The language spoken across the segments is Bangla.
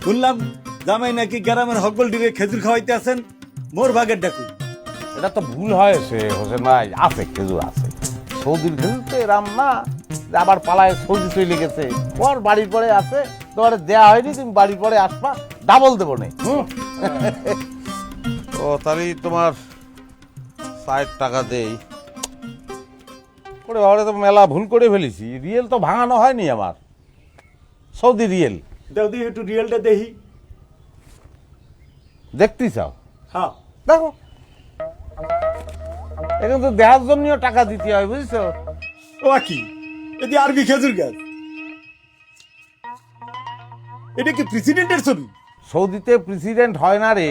শুনলাম জামাই নাকি গ্রামের হকল ডিরে খেজুর খাওয়াইতে আছেন, মোর ভাগের ডাকু। এটা তো ভুল হয়েছে হোসেন ভাই, আছে খেজুর আছে। সৌদির খেজুর তো এরাম না যে আবার পালায় সৌদি চলে গেছে। ওর বাড়ির পরে আছে, তোমার দেয়া হয়নি, তুমি বাড়ির পরে আসবা, ডাবল দেবো নে। ও তাহলে তোমার 60 টাকা দেই করে। বাবারে তো মেলা ভুল করে ফেলেছি, রিয়েল তো ভাঙানো হয়নি আমার, সৌদি রিয়েল। দাও দি একটু রিয়েলটা দেখি। দেখতে চাও? হ্যাঁ দেখো, এখন তো দেওয়ার জন্যও টাকা দিতে হয়, বুঝছো? ও কি এদি আরবি খেজুর গাছ? এটা কি প্রেসিডেন্টের ছবি? সৌদিতে প্রেসিডেন্ট হয় না রে,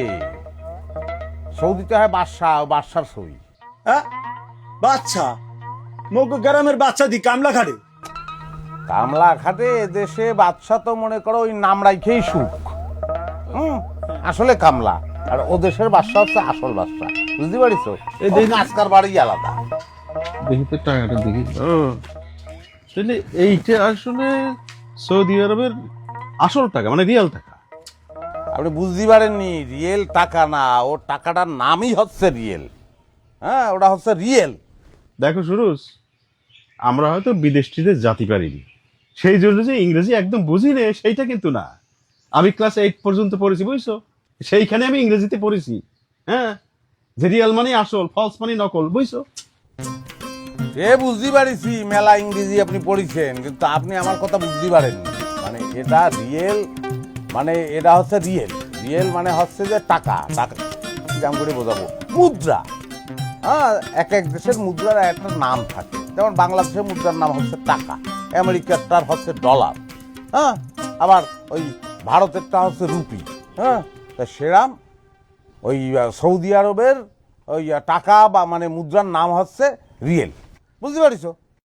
সৌদিতে হয় বাদশাহ, বাদশার ছবি। হ্যাঁ বাচ্চা, মোগ গ্রামের বাচ্চা দি কামলা খাড়ে। কামলা খাটে দেশে বাদশা তো মনে করো ওই নাম রাখেই সুখ। আসলে কামলা, আর ও দেশের বাদশা হচ্ছে আসল বাদশা, বুঝতে পারিস? আজকার বাড়ি আলাদা। দেখি তো টাকাটা দেখি। তাহলে এইটা আসলে সৌদি আরবের আসল টাকা, মানে রিয়েল টাকা। আপনি বুঝতে পারেননি, রিয়েল টাকা না, ও টাকাটার নামই হচ্ছে রিয়েল। হ্যাঁ, ওটা হচ্ছে রিয়েল। দেখো সুরুজ, আমরা হয়তো বিদেশটিতে জাতি পারিনি, সেই জন্য যে ইংরেজি একদম বুঝি নে সেইটা কিন্তু না। আমি ক্লাস 8 পর্যন্ত পড়েছি, বুঝছো? সেইখানে আমি ইংরেজিতে পড়েছি। হ্যাঁ, যে রিয়েল মানে আসল, ফলস মানে নকল, বুঝছো? সে বুঝতে পারিছি, মেলা ইংরেজি আপনি পড়িছেন, কিন্তু আপনি আমার কথা বুঝতে পারেননি। মানে এটা রিয়েল, মানে এটা হচ্ছে রিয়েল। রিয়েল মানে হচ্ছে যে টাকা, টাকা কেমন করে বোঝাবো, মুদ্রা। হ্যাঁ, এক এক দেশের মুদ্রার একটা নাম থাকে, যেমন বাংলাদেশের মুদ্রার নাম হচ্ছে টাকা, আমেরিকারটার হচ্ছে ডলার, হ্যাঁ, আবার ওই ভারতেরটা হচ্ছে রুপি। হ্যাঁ, তা সেরাম ওই সৌদি আরবের ওই টাকা বা মানে মুদ্রার নাম হচ্ছে রিয়েল, বুঝতে পারিস?